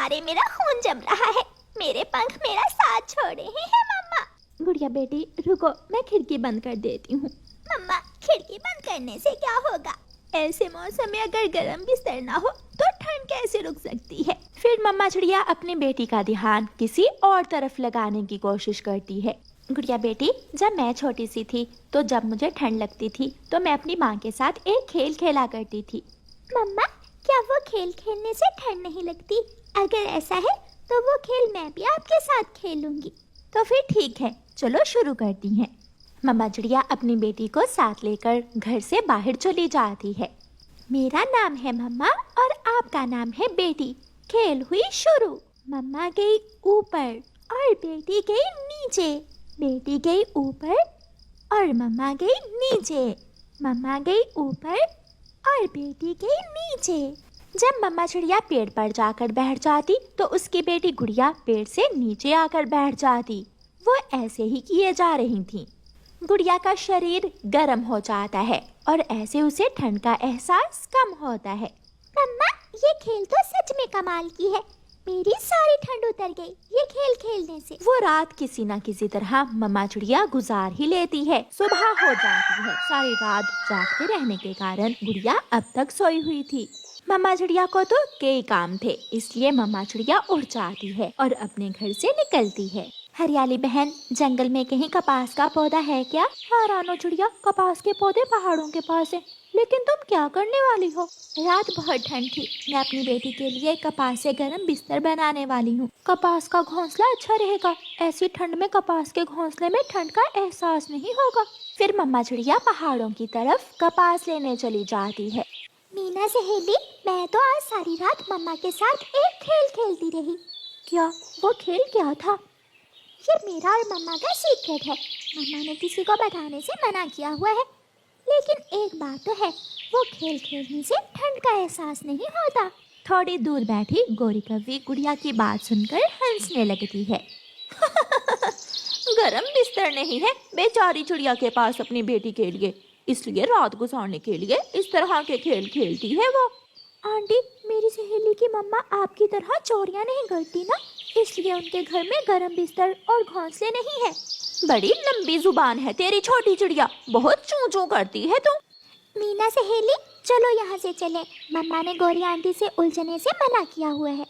मारे मेरा खून जम रहा है। मेरे पंख मेरा साथ छोड़ रहे हैं मम्मा। गुड़िया बेटी रुको, मैं खिड़की बंद कर देती हूँ। मम्मा, खिड़की बंद करने से क्या होगा? ऐसे मौसम में अगर गर्म बिस्तर ना हो तो ठंड कैसे रुक सकती है। फिर मम्मा चिड़िया अपनी बेटी का ध्यान किसी और तरफ लगाने की कोशिश करती है। गुड़िया बेटी, जब मैं छोटी सी थी तो जब मुझे ठंड लगती थी तो मैं अपनी माँ के साथ एक खेल खेला करती थी। मम्मा, क्या वो खेल खेलने से ठंड नहीं लगती? अगर ऐसा है तो वो खेल मैं भी आपके साथ खेलूंगी। तो फिर ठीक है, चलो शुरू करती हैं। मम्मा चिड़िया अपनी बेटी को साथ लेकर घर से बाहर चली जाती है। मेरा नाम है मम्मा और आपका नाम है बेटी। खेल हुई शुरू। मम्मा गई ऊपर और बेटी गई नीचे। बेटी गई ऊपर और मम्मा गई नीचे। मम्मा गई ऊपर और बेटी गई नीचे। जब मम्मा चिड़िया पेड़ पर जाकर बैठ जाती तो उसकी बेटी गुड़िया पेड़ से नीचे आकर बैठ जाती। वो ऐसे ही किए जा रही थी। गुड़िया का शरीर गर्म हो जाता है और ऐसे उसे ठंड का एहसास कम होता है। मम्मा, ये खेल तो सच में कमाल की है। मेरी सारी ठंड उतर गई ये खेल खेलने से। वो रात किसी न किसी तरह मम्मा चिड़िया गुजार ही लेती है। सुबह हो जाती है। सारी रात जागते रहने के कारण गुड़िया अब तक सोई हुई थी। मम्मा चिड़िया को तो कई काम थे, इसलिए मम्मा चिड़िया उड़ जाती है और अपने घर से निकलती है। हरियाली बहन, जंगल में कहीं कपास का पौधा है क्या? हाँ रानो चिड़िया, कपास के पौधे पहाड़ों के पास है। लेकिन तुम क्या करने वाली हो? रात बहुत ठंड थी, मैं अपनी बेटी के लिए कपास से गर्म बिस्तर बनाने वाली हूँ। कपास का घोंसला अच्छा रहेगा, ऐसी ठंड में कपास के घोंसले में ठंड का एहसास नहीं होगा। फिर मम्मा चिड़िया पहाड़ों की तरफ कपास लेने चली जाती है। मीना सहेली, मैं तो आज सारी रात मम्मा के साथ एक खेल खेलती रही। क्या? वो खेल क्या था? ये मेरा और मम्मा का सीक्रेट है। मम्मा ने किसी को बताने से मना किया हुआ है। लेकिन एक बात तो है, वो खेल खेलने से ठंड का एहसास नहीं होता। थोड़ी दूर बैठी गोरी कौवी गुड़िया की बात सुनकर हंसने लगती है। गरम बिस्तर नहीं है बेचारी चिड़िया के पास अपनी बेटी के लिए, इसलिए रात गुजारने के लिए इस तरह के खेल खेलती है वो। आंटी, मेरी सहेली की मम्मा आपकी तरह चोरियां नहीं करती ना, इसलिए उनके घर में गरम बिस्तर और घोंसले नहीं है। बड़ी लंबी जुबान है तेरी छोटी चिड़िया, बहुत चूं चूं करती है तू। मीना सहेली, चलो यहाँ से चले। मम्मा ने गोरी आंटी से उलझने से मना किया हुआ है।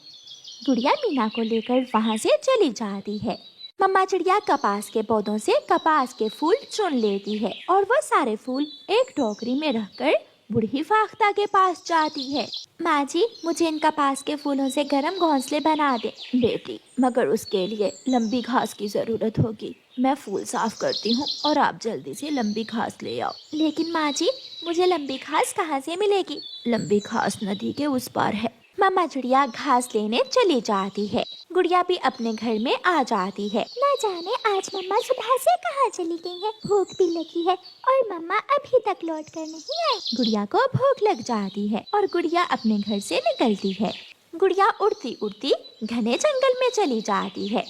गुड़िया मीना को लेकर वहाँ से चली जाती है। मम्मा चिड़िया कपास के पौधों से कपास के फूल चुन लेती है और वो सारे फूल एक टोकरी में रखकर बूढ़ी फाख्ता के पास जाती है। माँ जी, मुझे इन कपास के फूलों से गर्म घोंसले बना दे। बेटी, मगर उसके लिए लंबी घास की जरूरत होगी। मैं फूल साफ करती हूँ और आप जल्दी से लंबी घास ले आओ। लेकिन माँ जी, मुझे लंबी घास कहाँ से मिलेगी? लंबी घास नदी के उस पार है। मम्मा चिड़िया घास लेने चली जाती है। गुड़िया भी अपने घर में आ जाती है। न जाने आज मम्मा सुबह से कहाँ चली गई है। भूख भी लगी है और मम्मा अभी तक लौट कर नहीं आई। गुड़िया को भूख लग जाती है और गुड़िया अपने घर से निकलती है। गुड़िया उड़ती उड़ती घने जंगल में चली जाती है।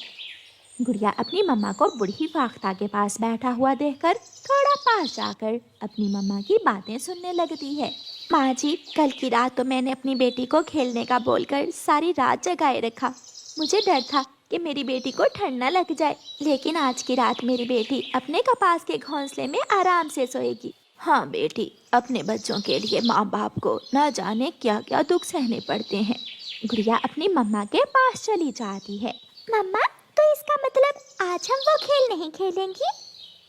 गुड़िया अपनी मम्मा को बूढ़ी फाख्ता के पास बैठा हुआ देखकर थोड़ा पास जाकर अपनी मम्मा की बातें सुनने लगती है। माँ जी, कल की रात तो मैंने अपनी बेटी को खेलने का बोलकर सारी रात जगाए रखा। मुझे डर था कि मेरी बेटी को ठंड न लग जाए, लेकिन आज की रात मेरी बेटी अपने कपास के घोंसले में आराम से सोएगी। हाँ बेटी, अपने बच्चों के लिए माँ बाप को न जाने क्या क्या दुख सहने पड़ते हैं। गुड़िया अपनी मम्मा के पास चली जाती है। मम्मा, तो इसका मतलब आज हम वो खेल नहीं खेलेंगी?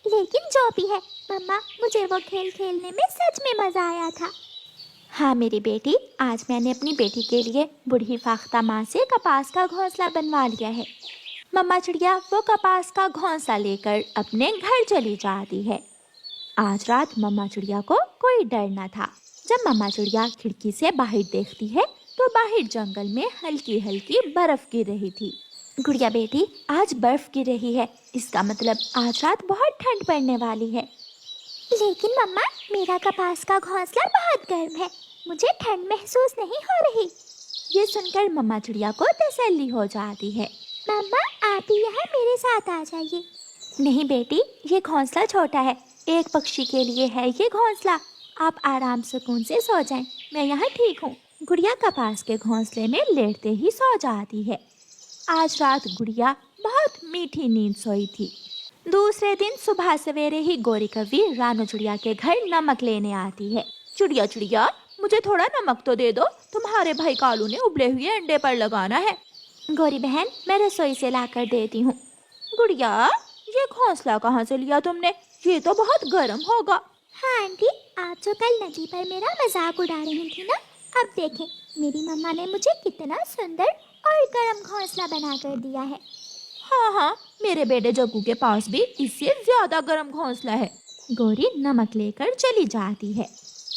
लेकिन जो भी है मम्मा, मुझे वो खेल खेलने में सच में मजा आया था। हाँ मेरी बेटी, आज मैंने अपनी बेटी के लिए बूढ़ी फाख्ता माँ से कपास का घोंसला बनवा लिया है। मम्मा चिड़िया वो कपास का घोंसला लेकर अपने घर चली जाती है। आज रात मम्मा चिड़िया को कोई डर न था। जब मम्मा चिड़िया खिड़की से बाहर देखती है तो बाहर जंगल में हल्की हल्की बर्फ गिर रही थी। गुड़िया बेटी, आज बर्फ गिर रही है, इसका मतलब आज रात बहुत ठंड पड़ने वाली है। लेकिन मम्मा, मेरा कपास का घोंसला बहुत गर्म है, मुझे ठंड महसूस नहीं हो रही। ये सुनकर मम्मा चिड़िया को तसल्ली हो जाती है। मम्मा, आप ही यहाँ मेरे साथ आ जाइए। नहीं बेटी, ये घोंसला छोटा है, एक पक्षी के लिए है ये घोंसला। आप आराम सुकून से सो जाएं, मैं यहाँ ठीक हूँ। गुड़िया कपास के घोंसले में लेटते ही सो जाती है। आज रात गुड़िया बहुत मीठी नींद सोई थी। दूसरे दिन सुबह सवेरे ही गौरी कव्वी रानू चिड़िया के घर नमक लेने आती है। चिड़िया चिड़िया, मुझे थोड़ा नमक तो दे दो, तुम्हारे भाई कालू ने उबले हुए अंडे पर लगाना है। गौरी बहन, मैं रसोई से लाकर देती हूँ। गुड़िया, ये घोंसला कहाँ से लिया तुमने? ये तो बहुत गर्म होगा। हाँ आंटी, आप जो कल नदी पर मेरा मजाक उड़ा रही थी ना, अब देखें मेरी मम्मा ने मुझे कितना सुंदर और गर्म घोंसला बना कर दिया है। हाँ, मेरे बेटे जग्गू के पास भी इससे ज्यादा गर्म घोंसला है। गौरी नमक लेकर चली जाती है।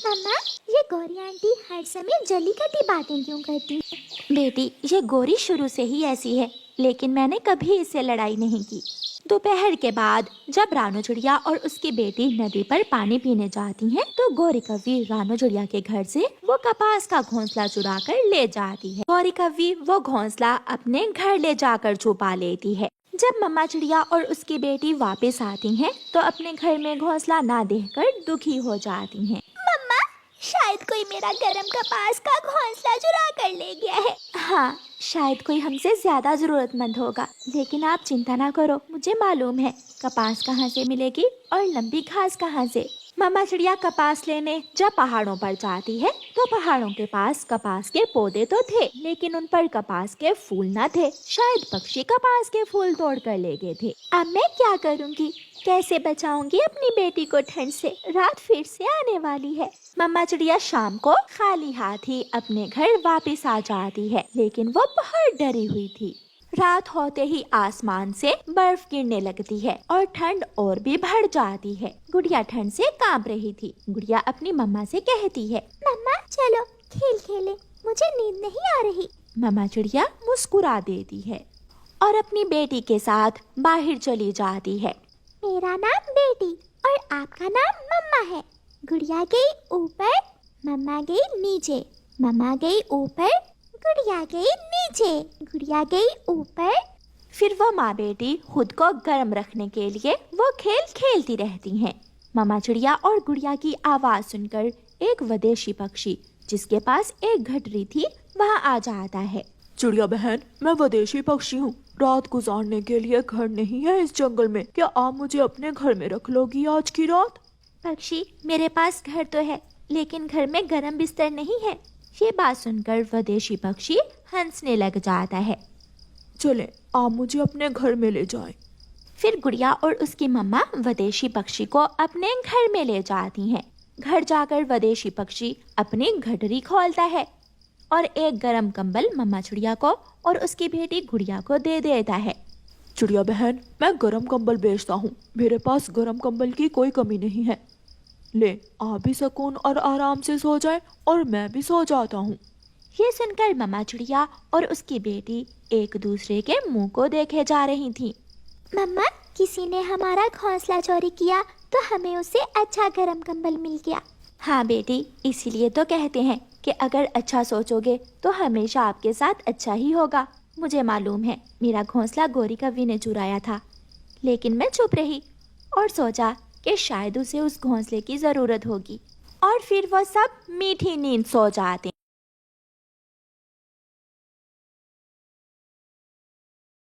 मम्मा, ये गौरी आंटी हर समय जली कटी बातें क्यों करती हैं? बेटी, ये गौरी शुरू से ही ऐसी है, लेकिन मैंने कभी इससे लड़ाई नहीं की। दोपहर के बाद जब रानू चिड़िया और उसकी बेटी नदी पर पानी पीने जाती हैं, तो गौरी कव्वी रानू चिड़िया के घर से वो कपास का घोंसला चुरा कर ले जाती है। गौरी कव्वी वो घोंसला अपने घर ले जाकर छुपा लेती है। जब मम्मा चिड़िया और उसकी बेटी वापस आती हैं, तो अपने घर में घोंसला ना देखकर दुखी हो जाती हैं। मम्मा, शायद कोई मेरा गरम कपास का घोंसला चुरा कर ले गया है। हाँ, शायद कोई हमसे ज्यादा जरूरतमंद होगा, लेकिन आप चिंता ना करो, मुझे मालूम है कपास कहाँ से मिलेगी और लंबी घास कहाँ से। मम्मा चिड़िया कपास लेने जब पहाड़ों पर जाती है, तो पहाड़ों के पास कपास के पौधे तो थे, लेकिन उन पर कपास के फूल न थे। शायद पक्षी कपास के फूल तोड़ कर ले गए थे। अब मैं क्या करूँगी? कैसे बचाऊंगी अपनी बेटी को ठंड से? रात फिर से आने वाली है। मम्मा चिड़िया शाम को खाली हाथ ही अपने घर वापस आ जाती है, लेकिन वो बहुत डरी हुई थी। रात होते ही आसमान से बर्फ गिरने लगती है और ठंड और भी बढ़ जाती है। गुड़िया ठंड से कांप रही थी। गुड़िया अपनी मम्मा से कहती है, मम्मा चलो खेल खेलें, मुझे नींद नहीं आ रही। मम्मा चिड़िया मुस्कुरा देती है और अपनी बेटी के साथ बाहर चली जाती है। मेरा नाम बेटी और आपका नाम मम्मा है। गुड़िया गई ऊपर, मम्मा गई नीचे, मम्मा गई ऊपर, गुड़िया गई नीचे, गुड़िया गई ऊपर। फिर वो माँ बेटी खुद को गर्म रखने के लिए वो खेल खेलती रहती हैं। मम्मा चिड़िया और गुड़िया की आवाज सुनकर एक विदेशी पक्षी जिसके पास एक गठरी थी वहाँ आ जाता है। चिड़िया बहन, मैं विदेशी पक्षी हूँ। रात गुजारने के लिए घर नहीं है इस जंगल में। क्या आप मुझे अपने घर में रख लोगी आज की रात? पक्षी, मेरे पास घर तो है, लेकिन घर में गर्म बिस्तर नहीं है। ये बात सुनकर विदेशी पक्षी हंसने लग जाता है। चले, आप मुझे अपने घर में ले जाएं। फिर गुड़िया और उसकी मम्मा विदेशी पक्षी को अपने घर में ले जाती हैं। घर जाकर विदेशी पक्षी अपनी गठरी खोलता है और एक गरम कंबल मम्मा चिड़िया को और उसकी बेटी गुड़िया को दे देता है। चिड़िया बहन, मैं गरम कंबल बेचता हूँ। मेरे पास गरम कंबल की कोई कमी नहीं है। ले, आप भी सुकून और आराम से सो जाए और मैं भी सो जाता हूँ। ये सुनकर मम्मा चिड़िया और उसकी बेटी एक दूसरे के मुंह को देखे जा रही थी। मम्मा, किसी ने हमारा घोंसला चोरी किया तो हमें उससे अच्छा गरम कंबल मिल गया। हाँ बेटी, इसीलिए तो कहते हैं कि अगर अच्छा सोचोगे तो हमेशा आपके साथ अच्छा ही होगा। मुझे मालूम है मेरा घोंसला गौरी कव्वी ने चुराया था, लेकिन मैं चुप रही और सोचा कि शायद उसे उस घोंसले की ज़रूरत होगी। और फिर वो सब मीठी नींद सो जाते।